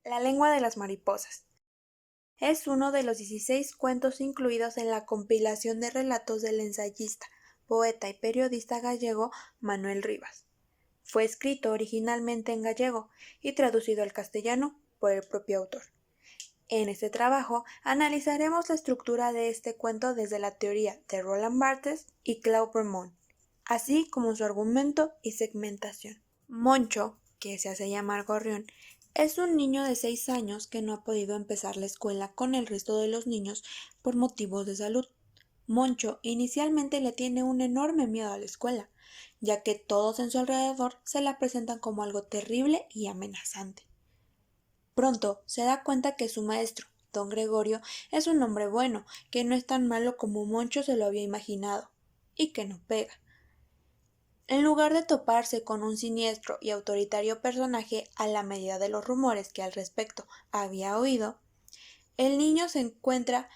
La lengua de las mariposas. Es uno de los 16 cuentos incluidos en la compilación de relatos del ensayista, poeta y periodista gallego Manuel Rivas. Fue escrito originalmente en gallego y traducido al castellano por el propio autor. En este trabajo analizaremos la estructura de este cuento desde la teoría de Roland Barthes y Claude Bremont, así como su argumento y segmentación. Moncho, que se hace llamar Gorrión, es un niño de 6 años que no ha podido empezar la escuela con el resto de los niños por motivos de salud. Moncho inicialmente le tiene un enorme miedo a la escuela, ya que todos en su alrededor se la presentan como algo terrible y amenazante. Pronto se da cuenta que su maestro, don Gregorio, es un hombre bueno, que no es tan malo como Moncho se lo había imaginado, y que no pega. En lugar de toparse con un siniestro y autoritario personaje a la medida de los rumores que al respecto había oído, el niño se encuentra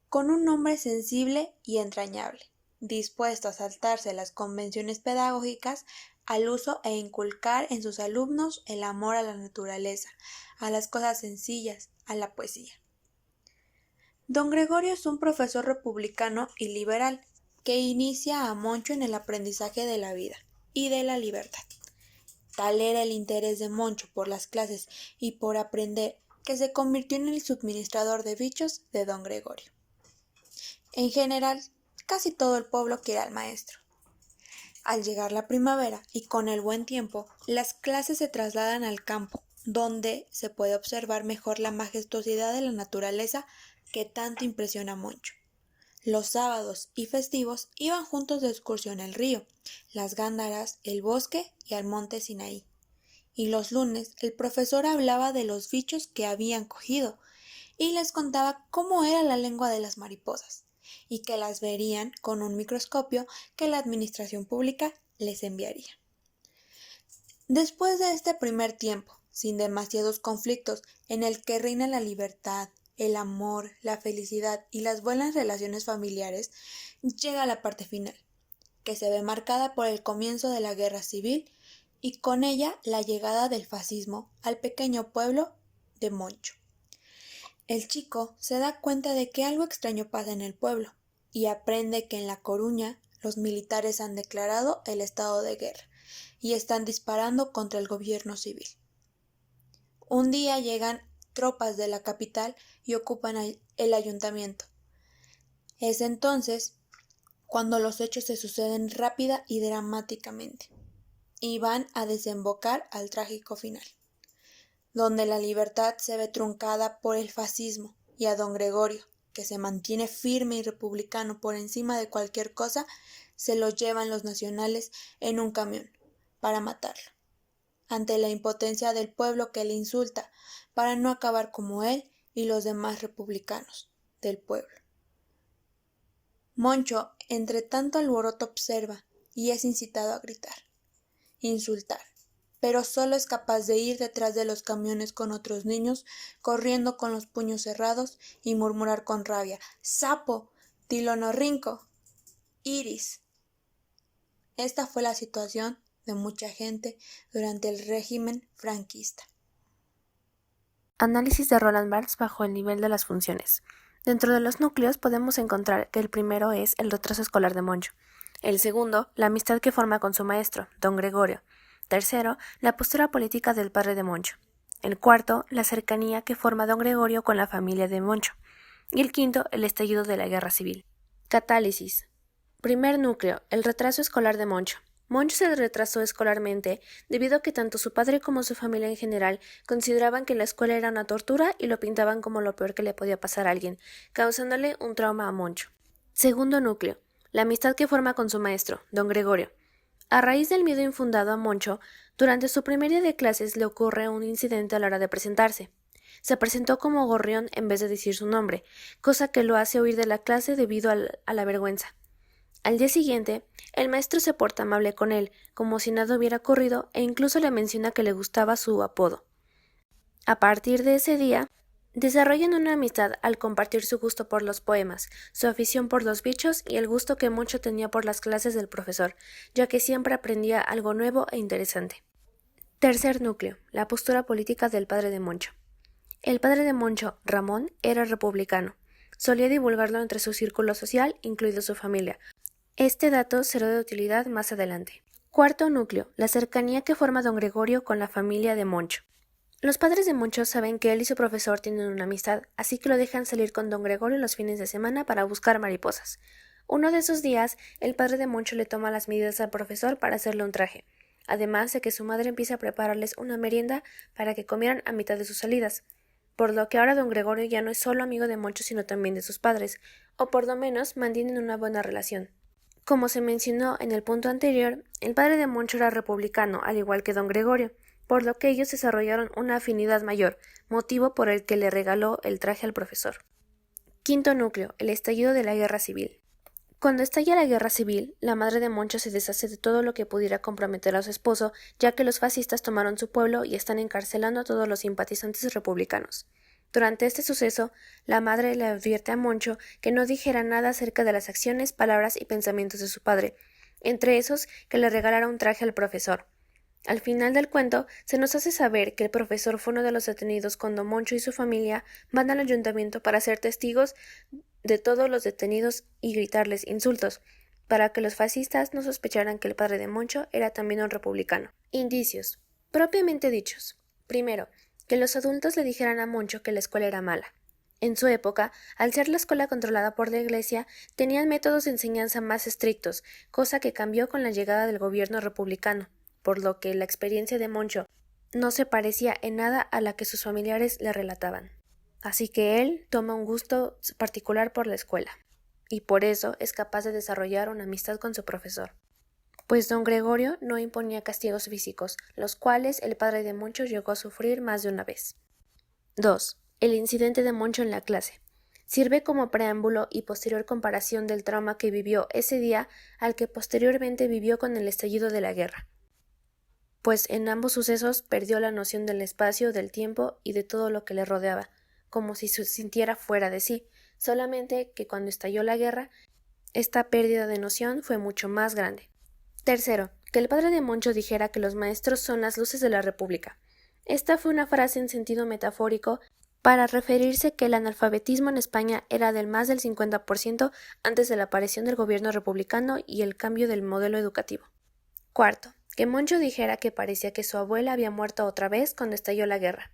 con un hombre sensible y entrañable, dispuesto a saltarse las convenciones pedagógicas al uso e inculcar en sus alumnos el amor a la naturaleza, a las cosas sencillas, a la poesía. Don Gregorio es un profesor republicano y liberal que inicia a Moncho en el aprendizaje de la vida y de la libertad. Tal era el interés de Moncho por las clases y por aprender que se convirtió en el suministrador de bichos de don Gregorio. En general, casi todo el pueblo quiere al maestro. Al llegar la primavera y con el buen tiempo, las clases se trasladan al campo, donde se puede observar mejor la majestuosidad de la naturaleza que tanto impresiona a Moncho. Los sábados y festivos iban juntos de excursión al río, las gándaras, el bosque y al monte Sinaí. Y los lunes el profesor hablaba de los bichos que habían cogido y les contaba cómo era la lengua de las mariposas y que las verían con un microscopio que la administración pública les enviaría. Después de este primer tiempo, sin demasiados conflictos, en el que reina la libertad, el amor, la felicidad y las buenas relaciones familiares, llega la parte final, que se ve marcada por el comienzo de la guerra civil y con ella la llegada del fascismo al pequeño pueblo de Moncho. El chico se da cuenta de que algo extraño pasa en el pueblo y aprende que en La Coruña los militares han declarado el estado de guerra y están disparando contra el gobierno civil. Un día llegan tropas de la capital y ocupan el ayuntamiento. Es entonces cuando los hechos se suceden rápida y dramáticamente y van a desembocar al trágico final, donde la libertad se ve truncada por el fascismo y a don Gregorio, que se mantiene firme y republicano por encima de cualquier cosa, se lo llevan los nacionales en un camión para matarlo, ante la impotencia del pueblo que le insulta para no acabar como él y los demás republicanos del pueblo. Moncho, entre tanto alboroto, observa y es incitado a gritar, insultar, pero solo es capaz de ir detrás de los camiones con otros niños, corriendo con los puños cerrados y murmurar con rabia: «¡Sapo! ¡Tilonorrinco! ¡Iris!». Esta fue la situación de mucha gente durante el régimen franquista. Análisis de Roland Barthes bajo el nivel de las funciones. Dentro de los núcleos podemos encontrar que el primero es el retraso escolar de Moncho. El segundo, la amistad que forma con su maestro, don Gregorio. Tercero, la postura política del padre de Moncho. El cuarto, la cercanía que forma don Gregorio con la familia de Moncho. Y el quinto, el estallido de la guerra civil. Catálisis. Primer núcleo, el retraso escolar de Moncho. Moncho se retrasó escolarmente debido a que tanto su padre como su familia en general consideraban que la escuela era una tortura y lo pintaban como lo peor que le podía pasar a alguien, causándole un trauma a Moncho. Segundo núcleo, la amistad que forma con su maestro, don Gregorio. A raíz del miedo infundado a Moncho, durante su primer día de clases le ocurre un incidente a la hora de presentarse. Se presentó como Gorrión en vez de decir su nombre, cosa que lo hace huir de la clase debido a la vergüenza. Al día siguiente, el maestro se porta amable con él, como si nada hubiera ocurrido, e incluso le menciona que le gustaba su apodo. A partir de ese día, desarrollan una amistad al compartir su gusto por los poemas, su afición por los bichos y el gusto que Moncho tenía por las clases del profesor, ya que siempre aprendía algo nuevo e interesante. Tercer núcleo, la postura política del padre de Moncho. El padre de Moncho, Ramón, era republicano. Solía divulgarlo entre su círculo social, incluido su familia. Este dato será de utilidad más adelante. Cuarto núcleo, la cercanía que forma don Gregorio con la familia de Moncho. Los padres de Moncho saben que él y su profesor tienen una amistad, así que lo dejan salir con don Gregorio los fines de semana para buscar mariposas. Uno de esos días, el padre de Moncho le toma las medidas al profesor para hacerle un traje, además de que su madre empieza a prepararles una merienda para que comieran a mitad de sus salidas, por lo que ahora don Gregorio ya no es solo amigo de Moncho sino también de sus padres, o por lo menos mantienen una buena relación. Como se mencionó en el punto anterior, el padre de Moncho era republicano, al igual que don Gregorio, por lo que ellos desarrollaron una afinidad mayor, motivo por el que le regaló el traje al profesor. Quinto núcleo, el estallido de la guerra civil. Cuando estalla la guerra civil, la madre de Moncho se deshace de todo lo que pudiera comprometer a su esposo, ya que los fascistas tomaron su pueblo y están encarcelando a todos los simpatizantes republicanos. Durante este suceso, la madre le advierte a Moncho que no dijera nada acerca de las acciones, palabras y pensamientos de su padre, entre esos que le regalara un traje al profesor. Al final del cuento, se nos hace saber que el profesor fue uno de los detenidos cuando Moncho y su familia van al ayuntamiento para ser testigos de todos los detenidos y gritarles insultos, para que los fascistas no sospecharan que el padre de Moncho era también un republicano. Indicios. Propiamente dichos. Primero, que los adultos le dijeran a Moncho que la escuela era mala. En su época, al ser la escuela controlada por la Iglesia, tenían métodos de enseñanza más estrictos, cosa que cambió con la llegada del gobierno republicano, por lo que la experiencia de Moncho no se parecía en nada a la que sus familiares le relataban. Así que él toma un gusto particular por la escuela, y por eso es capaz de desarrollar una amistad con su profesor. Pues don Gregorio no imponía castigos físicos, los cuales el padre de Moncho llegó a sufrir más de una vez. 2. El incidente de Moncho en la clase. Sirve como preámbulo y posterior comparación del trauma que vivió ese día al que posteriormente vivió con el estallido de la guerra, pues en ambos sucesos perdió la noción del espacio, del tiempo y de todo lo que le rodeaba, como si se sintiera fuera de sí, solamente que cuando estalló la guerra, esta pérdida de noción fue mucho más grande. Tercero, que el padre de Moncho dijera que los maestros son las luces de la República. Esta fue una frase en sentido metafórico para referirse que el analfabetismo en España era del más del 50% antes de la aparición del gobierno republicano y el cambio del modelo educativo. Cuarto, que Moncho dijera que parecía que su abuela había muerto otra vez cuando estalló la guerra.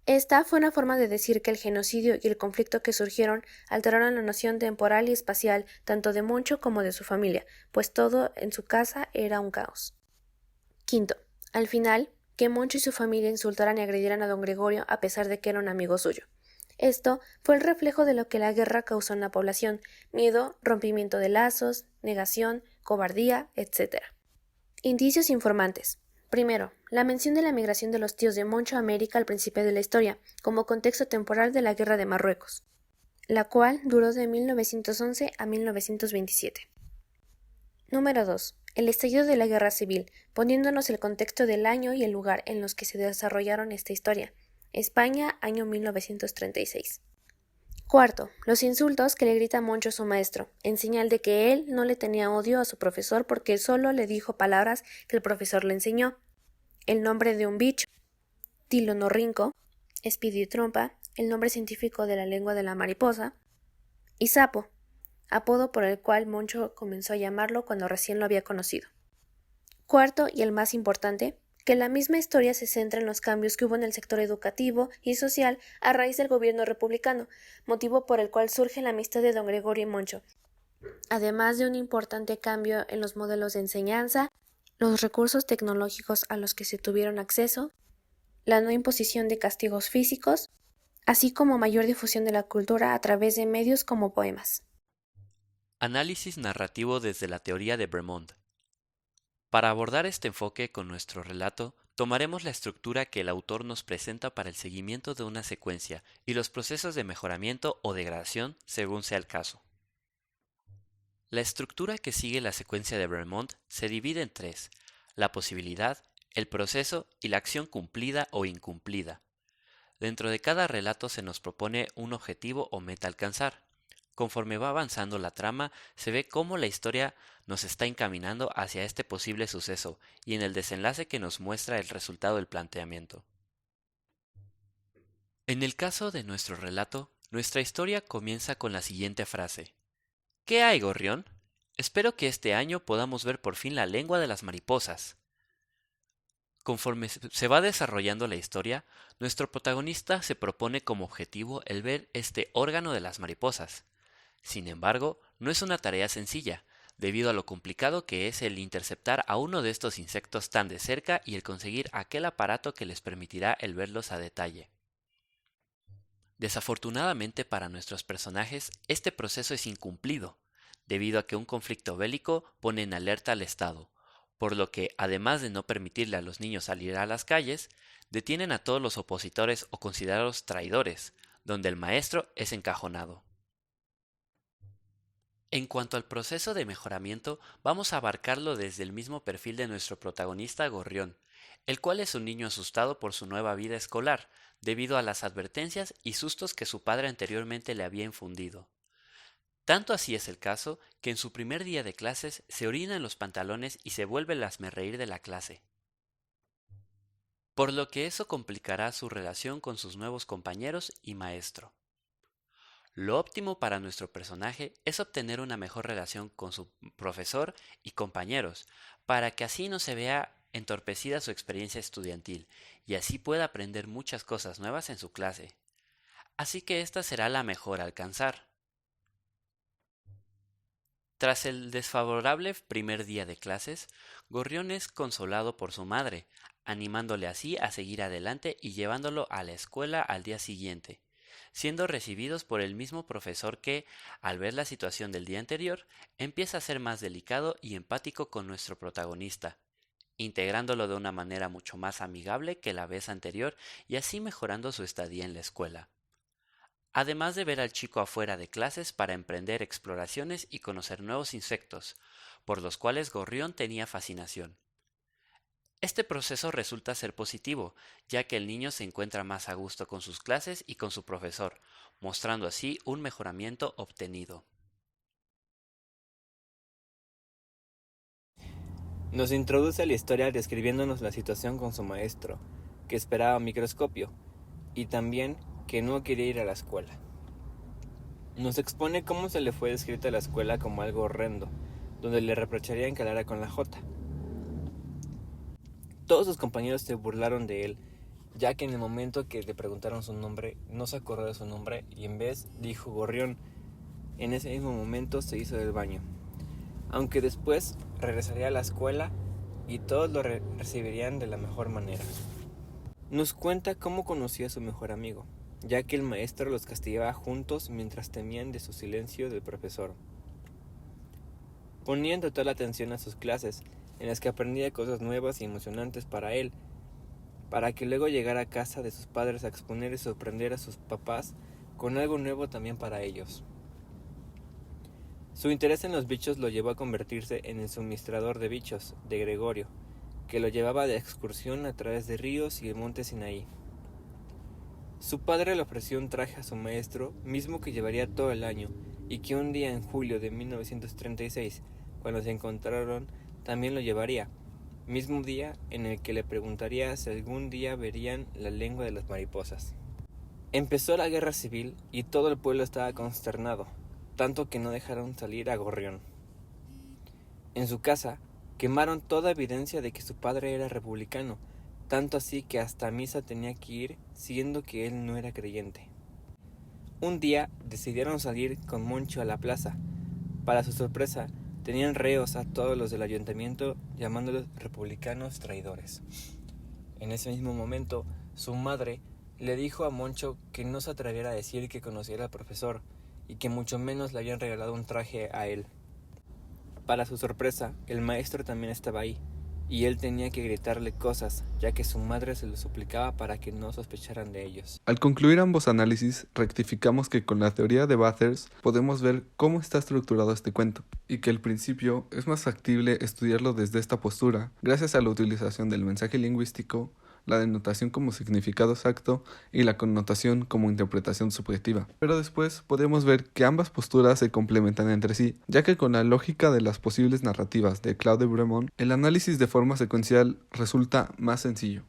Esta fue una forma de decir que el genocidio y el conflicto que surgieron alteraron la noción temporal y espacial tanto de Moncho como de su familia, pues todo en su casa era un caos. Quinto, al final, que Moncho y su familia insultaran y agredieran a don Gregorio a pesar de que era un amigo suyo. Esto fue el reflejo de lo que la guerra causó en la población: miedo, rompimiento de lazos, negación, cobardía, etc. Indicios informantes. Primero, la mención de la migración de los tíos de Moncho a América al principio de la historia, como contexto temporal de la Guerra de Marruecos, la cual duró de 1911 a 1927. Número 2. El estallido de la Guerra Civil, poniéndonos el contexto del año y el lugar en los que se desarrollaron esta historia. España, año 1936. Cuarto, los insultos que le grita Moncho a su maestro, en señal de que él no le tenía odio a su profesor porque solo le dijo palabras que el profesor le enseñó: el nombre de un bicho, tilonorrinco, espiditrompa, el nombre científico de la lengua de la mariposa, y sapo, apodo por el cual Moncho comenzó a llamarlo cuando recién lo había conocido. Cuarto, y el más importante, que la misma historia se centra en los cambios que hubo en el sector educativo y social a raíz del gobierno republicano, motivo por el cual surge la amistad de don Gregorio y Moncho, además de un importante cambio en los modelos de enseñanza, los recursos tecnológicos a los que se tuvieron acceso, la no imposición de castigos físicos, así como mayor difusión de la cultura a través de medios como poemas. Análisis narrativo desde la teoría de Bremond. Para abordar este enfoque con nuestro relato, tomaremos la estructura que el autor nos presenta para el seguimiento de una secuencia y los procesos de mejoramiento o degradación según sea el caso. La estructura que sigue la secuencia de Bremond se divide en tres: la posibilidad, el proceso y la acción cumplida o incumplida. Dentro de cada relato se nos propone un objetivo o meta a alcanzar. conforme va avanzando la trama, se ve cómo la historia nos está encaminando hacia este posible suceso y en el desenlace que nos muestra el resultado del planteamiento. En el caso de nuestro relato, nuestra historia comienza con la siguiente frase. ¿Qué hay, gorrión? Espero que este año podamos ver por fin la lengua de las mariposas. Conforme se va desarrollando la historia, nuestro protagonista se propone como objetivo el ver este órgano de las mariposas. Sin embargo, no es una tarea sencilla, debido a lo complicado que es el interceptar a uno de estos insectos tan de cerca y el conseguir aquel aparato que les permitirá el verlos a detalle. Desafortunadamente para nuestros personajes, este proceso es incumplido, debido a que un conflicto bélico pone en alerta al Estado, por lo que, además de no permitirle a los niños salir a las calles, detienen a todos los opositores o considerados traidores, donde el maestro es encajonado. En cuanto al proceso de mejoramiento, vamos a abarcarlo desde el mismo perfil de nuestro protagonista Gorrión, el cual es un niño asustado por su nueva vida escolar, debido a las advertencias y sustos que su padre anteriormente le había infundido. Tanto así es el caso que en su primer día de clases se orina en los pantalones y se vuelve el hazmerreír de la clase. Por lo que eso complicará su relación con sus nuevos compañeros y maestro. Lo óptimo para nuestro personaje es obtener una mejor relación con su profesor y compañeros, para que así no se vea entorpecida su experiencia estudiantil y así pueda aprender muchas cosas nuevas en su clase. Así que esta será la mejor a alcanzar. Tras el desfavorable primer día de clases, Gorrión es consolado por su madre, animándole así a seguir adelante y llevándolo a la escuela al día siguiente, siendo recibidos por el mismo profesor que, al ver la situación del día anterior, empieza a ser más delicado y empático con nuestro protagonista, integrándolo de una manera mucho más amigable que la vez anterior y así mejorando su estadía en la escuela. Además de ver al chico afuera de clases para emprender exploraciones y conocer nuevos insectos, por los cuales Gorrión tenía fascinación. Este proceso resulta ser positivo, ya que el niño se encuentra más a gusto con sus clases y con su profesor, mostrando así un mejoramiento obtenido. Nos introduce a la historia describiéndonos la situación con su maestro, que esperaba un microscopio, y también que no quería ir a la escuela. Nos expone cómo se le fue descrita la escuela como algo horrendo, donde le reprocharían que hablara con la J. Todos sus compañeros se burlaron de él, ya que en el momento que le preguntaron su nombre, no se acordó de su nombre y en vez dijo Gorrión. En ese mismo momento se hizo del baño. Aunque después regresaría a la escuela y todos lo recibirían de la mejor manera. Nos cuenta cómo conoció a su mejor amigo, ya que el maestro los castigaba juntos mientras temían de su silencio del profesor. Ponían total atención a sus clases, en las que aprendía cosas nuevas y emocionantes para él, para que luego llegara a casa de sus padres a exponer y sorprender a sus papás con algo nuevo también para ellos. Su interés en los bichos lo llevó a convertirse en el suministrador de bichos de Gregorio, que lo llevaba de excursión a través de ríos y el monte Sinaí. Su padre le ofreció un traje a su maestro, mismo que llevaría todo el año, y que un día en julio de 1936, cuando se encontraron, también lo llevaría, mismo día en el que le preguntaría si algún día verían la lengua de las mariposas. Empezó la guerra civil y todo el pueblo estaba consternado, tanto que no dejaron salir a Gorrión. En su casa, quemaron toda evidencia de que su padre era republicano, tanto así que hasta a misa tenía que ir, siendo que él no era creyente. Un día decidieron salir con Moncho a la plaza. Para su sorpresa, tenían reos a todos los del ayuntamiento, llamándolos republicanos traidores. En ese mismo momento, su madre le dijo a Moncho que no se atreviera a decir que conociera al profesor, y que mucho menos le habían regalado un traje a él. Para su sorpresa, el maestro también estaba ahí, y él tenía que gritarle cosas, ya que su madre se lo suplicaba para que no sospecharan de ellos. Al concluir ambos análisis, rectificamos que con la teoría de Bathurst podemos ver cómo está estructurado este cuento, y que al principio es más factible estudiarlo desde esta postura, gracias a la utilización del mensaje lingüístico, la denotación como significado exacto y la connotación como interpretación subjetiva. Pero después podemos ver que ambas posturas se complementan entre sí, ya que con la lógica de las posibles narrativas de Claude de Bremond, el análisis de forma secuencial resulta más sencillo.